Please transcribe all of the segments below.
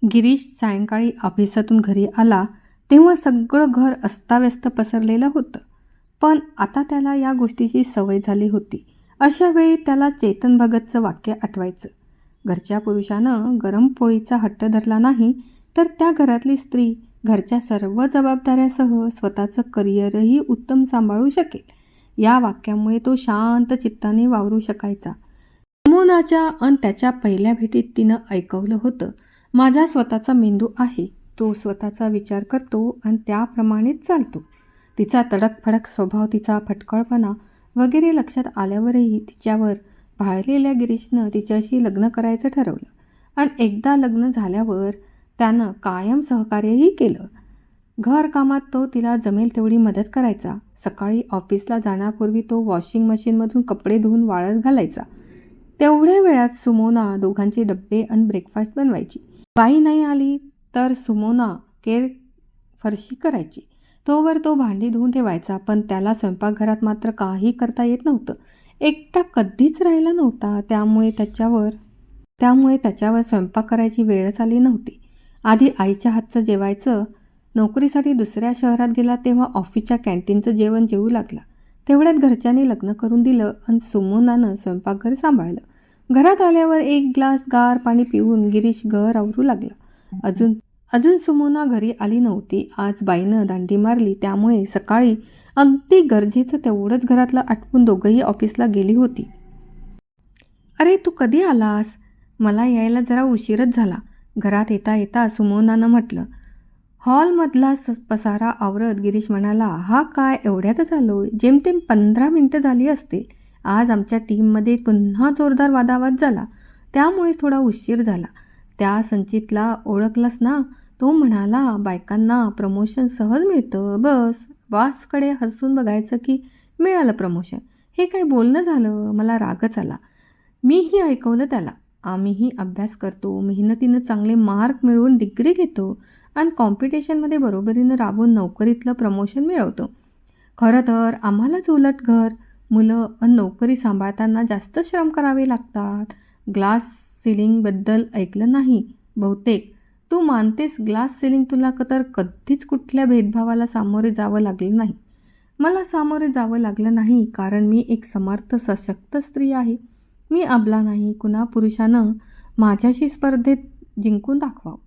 गिरीश सायंकाळी ऑफिसातून घरी आला तेव्हा सगळं घर अस्ताव्यस्त पसरलेलं होतं. पण आता त्याला या गोष्टीची सवय झाली होती. अशा वेळी त्याला चेतन भगतचं वाक्य आठवायचं. घरच्या पुरुषानं गरम पोळीचा हट्ट धरला नाही तर त्या घरातली स्त्री घरच्या सर्व जबाबदाऱ्यासह स्वतःचं करिअरही उत्तम सांभाळू शकेल. या वाक्यामुळे तो शांत चित्ताने वावरू शकायचा. सुमोनाच्या आणि त्याच्या पहिल्या भेटीत तिनं ऐकवलं होतं, माझा स्वतःचा मेंदू आहे, तो स्वतःचा विचार करतो आणि त्याप्रमाणेच चालतो. तिचा तडकफडक स्वभाव, तिचा फटकळपणा वगैरे लक्षात आल्यावरही तिच्यावर भाळलेल्या गिरीशनं तिच्याशी लग्न करायचं ठरवलं आणि एकदा लग्न झाल्यावर त्यानं कायम सहकार्यही केलं. घरकामात तो तिला जमेल तेवढी मदत करायचा. सकाळी ऑफिसला जाण्यापूर्वी तो वॉशिंग मशीनमधून कपडे धुवून वाळत घालायचा. तेवढ्या वेळात सुमोना दोघांचे डब्बे आणि ब्रेकफास्ट बनवायची. बाई नाही आली तर सुमोना फरशी करायची. तोवर तो भांडी धुवून ठेवायचा. पण त्याला स्वयंपाकघरात मात्र काही करता येत नव्हतं. एकटा कधीच राहिला नव्हता. त्यामुळे त्याच्यावर स्वयंपाक करायची वेळच आली नव्हती. आधी आईच्या हातचं जेवायचं. नोकरीसाठी दुसऱ्या शहरात गेला तेव्हा ऑफिसच्या कॅन्टीनचं जेवण जेवू लागला. तेवढ्यात घरच्यांनी लग्न करून दिलं आणि सुमोनानं स्वयंपाकघर सांभाळलं. घरात आल्यावर एक ग्लास गार पाणी पिऊन गिरीश घर आवरू लागला. अजून सुमोना घरी आली नव्हती. आज बाईनं दांडी मारली त्यामुळे सकाळी अगदी गरजेचं तेवढंच घरातलं आटपून दोघंही ऑफिसला गेली होती. अरे तू कधी आलास? मला यायला जरा उशीरच झाला, घरात येता येता सुमोनानं म्हटलं. हॉलमधला पसारा आवरत गिरीश म्हणाला, हा काय एवढ्यातच आलोय? जेमतेम 15 मिनिटं झाली असतील. आज आमच्या टीममध्ये पुन्हा जोरदार वादावाद झाला त्यामुळे थोडा उशीर झाला. त्या संचितला ओळखलंस ना? तो म्हणाला बायकांना प्रमोशन सहज मिळतं, बस बॉसकडे हसून बघायचं की मिळालं प्रमोशन. हे काय बोलणं झालं? मला रागच आला. मीही ऐकवलं त्याला. आम्हीही अभ्यास करतो, मेहनतीनं चांगले मार्क मिळवून डिग्री घेतो आणि कॉम्पिटिशनमध्ये बरोबरीनं राबून नोकरीतलं प्रमोशन मिळवतो. खरं तर आम्हालाच उलट घर, मुलं आणि नोकरी सांभाळताना जास्त श्रम करावे लागतात. ग्लास सिलिंगबद्दल ऐकलं नाही बहुतेक. तू मानतेस ग्लास सिलिंग, तुला तर कधीच कुठल्या भेदभावाला सामोरे जावं लागलं नाही. मला सामोरे जावं लागलं नाही कारण मी एक समर्थ सशक्त स्त्री आहे. मी अबला नाही. कुणा पुरुषानं माझ्याशी स्पर्धेत जिंकून दाखवावं.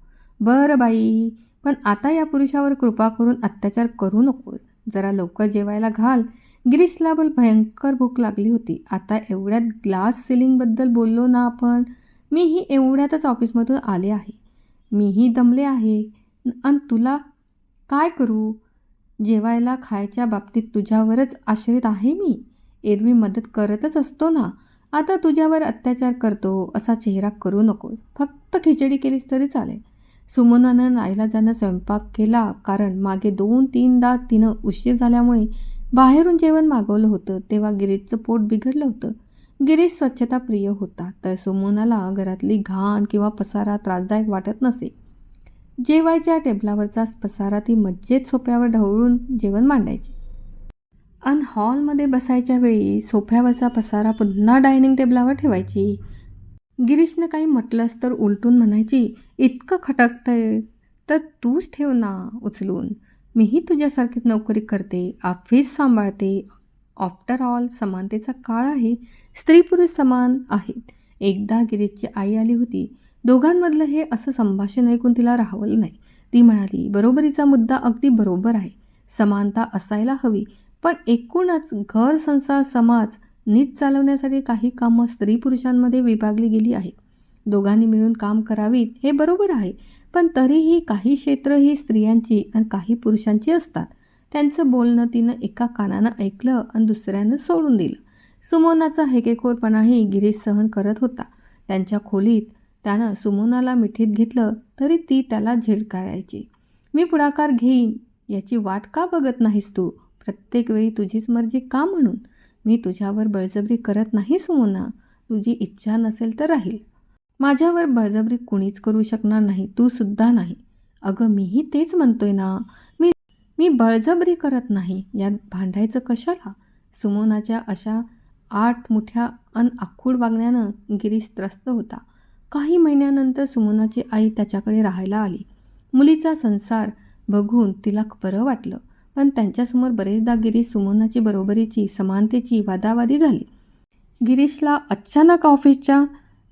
बरं बाई, पण आता या पुरुषावर कृपा करून अत्याचार करू नकोस. जरा लवकर जेवायला घाल. गिरीशला भयंकर भूक लागली होती. आता एवढ्यात ग्लास सिलिंगबद्दल बोललो ना आपण. मीही एवढ्यातच ऑफिसमधून आले आहे. मीही दमले आहे आणि तुला काय करू? जेवायला खायच्या बाबतीत तुझ्यावरच आश्रित आहे मी. एरवी मदत करतच असतो ना. आता तुझ्यावर अत्याचार करतो असा चेहरा करू नकोस. फक्त खिचडी केलीस तरी चालेल. सुमोनानं नाईलाजानं स्वयंपाक केला कारण मागे 2-3दा तिनं उशीर झाल्यामुळे बाहेरून जेवण मागवलं होतं. तेव्हा गिरीशचं पोट बिघडलं होतं. गिरीश स्वच्छताप्रिय होता तर सुमोनाला घरातली घाण किंवा पसारा त्रासदायक वाटत नसे. जेवायच्या टेबलावरचा पसारा ती मज्जेत सोफ्यावर ढवळून जेवण मांडायची आणि हॉलमध्ये बसायच्या वेळी सोफ्यावरचा पसारा पुन्हा डायनिंग टेबलावर ठेवायची. गिरीशनं काही म्हटलंस तर उलटून म्हणायची, इतकं खटकतंय तर तूच ठेव ना उचलून. मीही तुझ्यासारखीच नोकरी करते, ऑफिस सांभाळते. आफ्टर ऑल समानतेचा काळ आहे. स्त्री पुरुष समान आहेत. एकदा गिरीशची आई आली होती. दोघांमधलं हे असं संभाषण ऐकून तिला राहवलं नाही. ती म्हणाली, बरोबरीचा मुद्दा अगदी बरोबर आहे. समानता असायला हवी. पण एकूणच घर, संसार, समाज नीट चालवण्यासाठी काही कामं स्त्री पुरुषांमध्ये विभागली गेली आहेत. दोघांनी मिळून काम करावीत हे बरोबर आहे. पण तरीही काही क्षेत्र ही स्त्रियांची आणि काही पुरुषांची असतात. त्यांचं बोलणं तिनं एका कानानं ऐकलं आणि दुसऱ्यानं सोडून दिलं. सुमोनाचा हेकेखोरपणाही गिरीश सहन करत होता. त्यांच्या खोलीत त्यानं सुमोनाला मिठीत घेतलं तरी ती त्याला झिडकारायची. मी पुढाकार घेईन याची वाट का बघत नाहीस तू? प्रत्येक वेळी तुझीच मर्जी का म्हणून? मी तुझ्यावर बळजबरी करत नाही सुमोना. तुझी इच्छा नसेल तर राहील. माझ्यावर बळजबरी कुणीच करू शकणार नाही, तू सुद्धा नाही. अगं मीही तेच म्हणतोय ना. मी बळजबरी करत नाही. यात भांडायचं कशाला? सुमोनाच्या अशा आठमुठ्या अन आखूड वागण्यानं गिरीश त्रस्त होता. काही महिन्यानंतर सुमनाची आई त्याच्याकडे राहायला आली. मुलीचा संसार बघून तिला बरं वाटलं, पण त्यांच्यासमोर बरेचदा गिरीश सुमनाची बरोबरीची समानतेची वादावादी झाली. गिरीशला अचानक ऑफिसच्या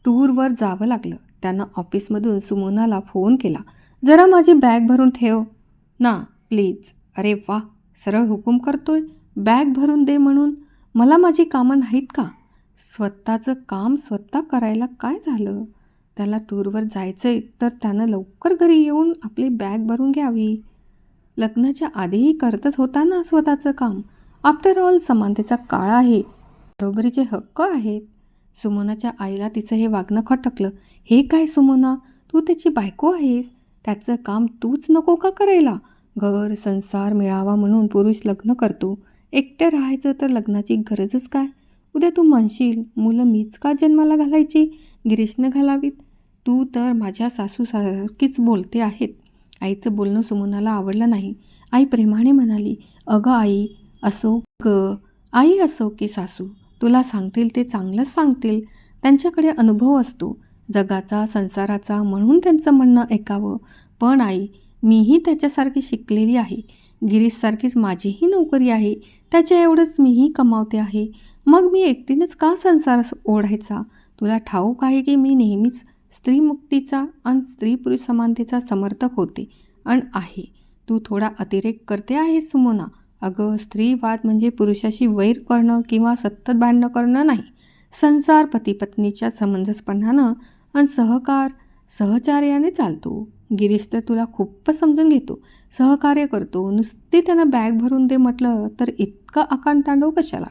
टूरवर जावं लागलं. त्यानं ऑफिसमधून सुमनाला फोन केला. जरा माझी बॅग भरून ठेव ना प्लीज. अरे वा, सरळ हुकूम करतोय. बॅग भरून दे म्हणून. मला माझी कामं नाहीत का? स्वतःचं काम स्वतः करायला काय झालं? त्याला टूरवर जायचंय तर त्यानं लवकर घरी येऊन आपली बॅग भरून घ्यावी. लग्नाच्या आधीही करतच होता ना स्वतःचं काम. आफ्टर ऑल समानतेचा काळ आहे, बरोबरीचे हक्क आहेत. सुमनाच्या आईला तिचं हे वागणं खटकलं. हे काय सुमना, तू त्याची बायको आहेस. त्याचं काम तूच नको का करायला? घर संसार मिळावा म्हणून पुरुष लग्न करतो. एकटं राहायचं तर लग्नाची गरजच काय? उद्या तू म्हणशील मुलं मीच का जन्माला घालायची, गिरीशनं घालावीत. तू तर माझ्या सासूसारखीच बोलते आहेत. आईचं बोलणं सुमनाला आवडलं नाही. आई प्रेमाने म्हणाली, अगं आई, असो आई असो की सासू, तुला सांगतील ते चांगलंच सांगतील. त्यांच्याकडे अनुभव असतो जगाचा संसाराचा, म्हणून त्यांचं म्हणणं ऐकावं. पण आई, मीही त्याच्यासारखी शिकलेली आहे. गिरीशसारखीच माझीही नोकरी आहे. त्याच्या एवढंच मीही कमावते आहे. मग मी एकटीनेच का संसार ओढायचा? तुला ठाऊक आहे की मी नेहमीच स्त्रीमुक्तीचा आणि स्त्री पुरुष समानतेचा समर्थक होते आणि आहे. तू थोडा अतिरेक करते आहेस सुमना. अगं, स्त्रीवाद म्हणजे पुरुषाशी वैर करणं किंवा सतत भांडणं करणं नाही. संसार पतीपत्नीच्या समंजसपणानं आणि सहचार्याने चालतो. गिरीश तर तुला खूपच समजून घेतो, सहकार्य करतो. नुसती त्यानं बॅग भरून दे म्हटलं तर इतकं आकांतांडव कशाला?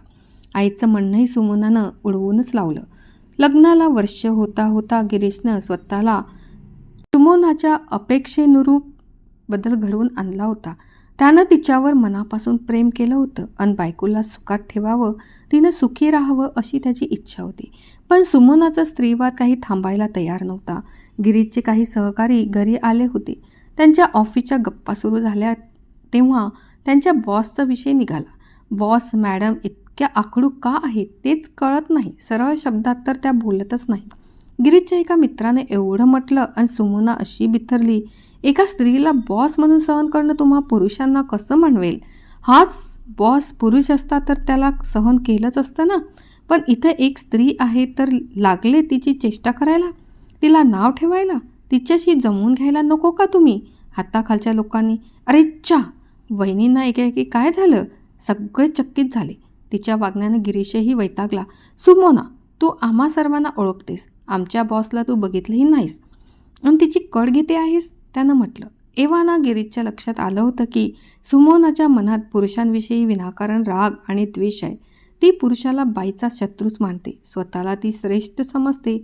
आईचं म्हणणंही सुमनानं उडवूनच लावलं. लग्नाला वर्ष होता होता गिरीशनं स्वतःला सुमनाच्या अपेक्षेनुरूप बदल घडवून आणला होता. त्यानं तिच्यावर मनापासून प्रेम केलं होतं आणि बायकोला सुखात ठेवावं, तिनं सुखी राहावं अशी त्याची इच्छा होती. पण सुमनाचा स्त्रीवाद काही थांबायला तयार नव्हता. गिरीशचे काही सहकारी घरी आले होते. त्यांच्या ऑफिसच्या गप्पा सुरू झाल्या तेव्हा त्यांच्या बॉसचा विषय निघाला. बॉस मॅडम इतक्या आखडू का आहेत तेच कळत नाही. सरळ शब्दात तर त्या बोलतच नाही. गिरीशच्या एका मित्राने एवढं म्हटलं आणि सुमना अशी बिथरली. एका स्त्रीला बॉस म्हणून सहन करणं तुम्हा पुरुषांना कसं म्हणवेल? हाच बॉस पुरुष असता तर त्याला सहन केलंच असतं ना. पण इथं एक स्त्री आहे तर लागले तिची चेष्टा करायला, तिला नाव ठेवायला, तिच्याशी जमवून घ्यायला नको का तुम्ही हाताखालच्या लोकांनी? अरे च्या, वहिनींना एकेकी काय झालं? सगळे चकित झाले. तिच्या वागण्याने गिरीशही वैतागला. सुमना, तू आम्हा सर्वांना ओळखतेस, आमच्या बॉसला तू बघितलंही नाहीस आणि तिची कड घेते आहेस, त्यानं म्हटलं. एव्हाना गिरीशच्या लक्षात आलं होतं की सुमनाच्या मनात पुरुषांविषयी विनाकारण राग आणि द्वेष आहे. ती पुरुषाला बाईचा शत्रूच मानते, स्वतःला ती श्रेष्ठ समजते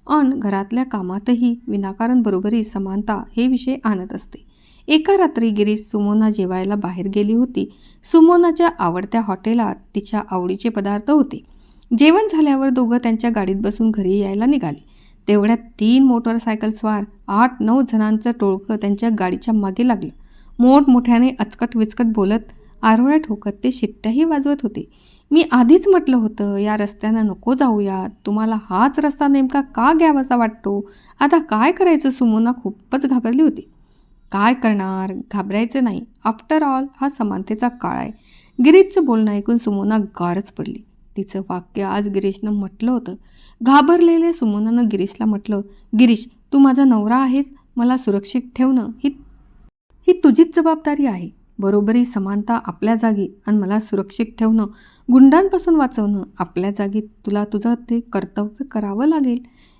आणि घरातल्या कामातही विनाकारण बरोबरी समानता हे विषय आणत असते. एका रात्री गिरीश सुमना जेवायला बाहेर गेली होती. सुमनाच्या आवडत्या हॉटेलात तिच्या आवडीचे पदार्थ होते. जेवण झाल्यावर दोघं त्यांच्या गाडीत बसून घरी यायला निघाले. तेवढ्यात 3 मोटरसायकलस्वार 8-9 जणांचं टोळकं त्यांच्या गाडीच्या मागे लागलं. मोठमोठ्याने अचकट विचकट बोलत, आरोळ्या ठोकत ते शिट्ट्याही वाजवत होते. मी आधीच म्हटलं होतं या रस्त्यानं नको जाऊया, तुम्हाला हाच रस्ता नेमका का घ्यावासा वाटतो? आता काय करायचं? सुमना खूपच घाबरली होती. काय करणार? घाबरायचं नाही. आफ्टर ऑल हा समानतेचा काळ आहे. गिरीशचं बोलणं ऐकून सुमना गारच पडली. तिचं वाक्य आज गिरीशनं म्हटलं होतं. घाबरलेले सुमनानं गिरीशला म्हटलं, गिरीश, तू माझा नवरा आहेस. मला सुरक्षित ठेवणं ही तुझीच जबाबदारी आहे. बरोबरी समानता आपल्या जागी आणि मला सुरक्षित ठेवणं, गुंडांपासून वाचवणं आपल्या जागी. तुला तुझं ते कर्तव्य करावं लागेल.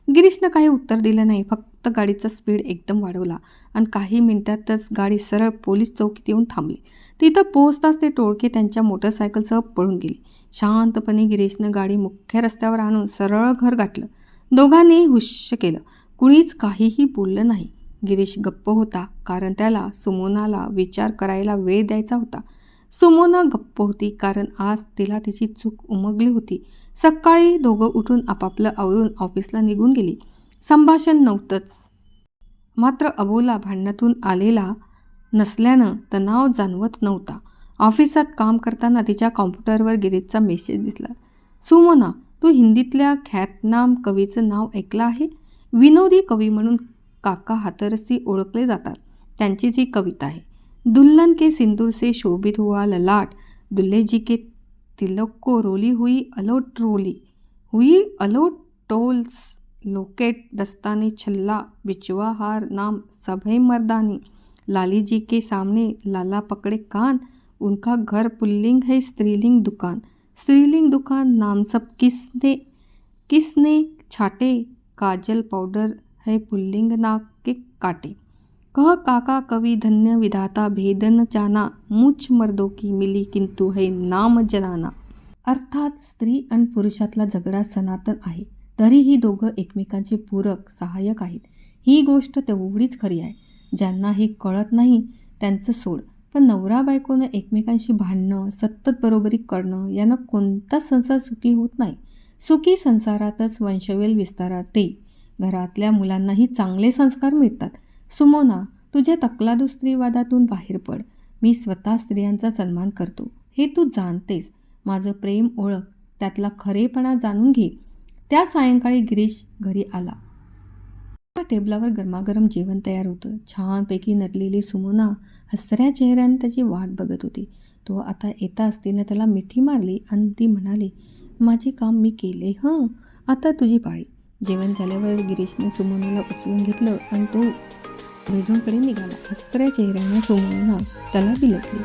गिरीशनं काही उत्तर दिलं नाही, फक्त गाडीचा स्पीड एकदम वाढवला आणि काही मिनिटातच गाडी सरळ पोलीस चौकीत येऊन थांबली. तिथं पोहोचताच ते टोळके त्यांच्या मोटरसायकलसह पळून गेले. शांतपणे गिरीशनं गाडी मुख्य रस्त्यावर आणून सरळ घर गाठलं. दोघांनीही हुश्य केलं. कुणीच काहीही बोललं नाही. गिरीश गप्प होता, कारण त्याला सुमनाला विचार करायला वेळ द्यायचा होता. सुमना गप्प होती कारण आज तिला तिची चूक उमगली होती. सकाळी दोघं उठून आपापलं आवरून ऑफिसला निघून गेली. संभाषण नव्हतंच, मात्र अबोला भांडणातून आलेला नसल्यानं तणाव जाणवत नव्हता. ऑफिसात काम करताना तिच्या कॉम्प्युटरवर गिरीशचा मेसेज दिसला. सुमना, तू हिंदीतल्या ख्यातनाम कवीचं नाव ऐकलं आहे? विनोदी कवी म्हणून काका हाथरसी ओळखले जातात. त्यांचीच ही कविता आहे. दुल्हन के सिंदूर से शोभित हुआ ललाट, दुल्हे जी के तिलक को रोली हुई अलोट टोल्स, लोकेट दस्ताने छल्ला, बिचवा हार नाम सब है मर्दानी, लाली जी के सामने लाला पकड़े कान, उनका घर पुल्लिंग है स्त्रीलिंग दुकान नाम सब किसने छाटे, काजल पाउडर है पुल्लिंग नाक के काटे, कह काका कवि धन्य विधाता भेद न जाना, मुझ मर्दों की मिली किंतु है नाम जनाना. अर्थात स्त्री आणि पुरुषातला झगडा सनातन आहे, तरीही दोघं एकमेकांचे पूरक सहाय्यक आहेत. ही गोष्ट तेवढीच खरी आहे. ज्यांना हे कळत नाही त्यांचं सोड, पण नवरा बायकोनं एकमेकांशी भांडणं, सतत बरोबरी करणं यानं कोणताच संसार सुखी होत नाही. सुखी संसारातच वंशवेल विस्तारते, घरातल्या मुलांनाही चांगले संस्कार मिळतात. सुमोना, तुझ्या तकलादू स्त्रीवादातून बाहेर पड. मी स्वतः स्त्रियांचा सन्मान करतो, हे तू जाणतेस. माझं प्रेम ओळख, त्यातला खरेपणा जाणून घे. त्या सायंकाळी गिरीश घरी आला. टेबलावर गरमागरम जेवण तयार होतं. छानपैकी नटलेली सुमोना हसऱ्या चेहऱ्याने त्याची वाट बघत होती. तो आता येताच तिने त्याला मिठी मारली आणि ती म्हणाली, माझे काम मी केले आता तुझी पाळी. जेवण झाल्यावर गिरीशने सुमोनाला उचलून घेतलं आणि तो बेडरूमकडे निघाला. हसऱ्या चेहऱ्याने सुमोना त्याला बिलकली.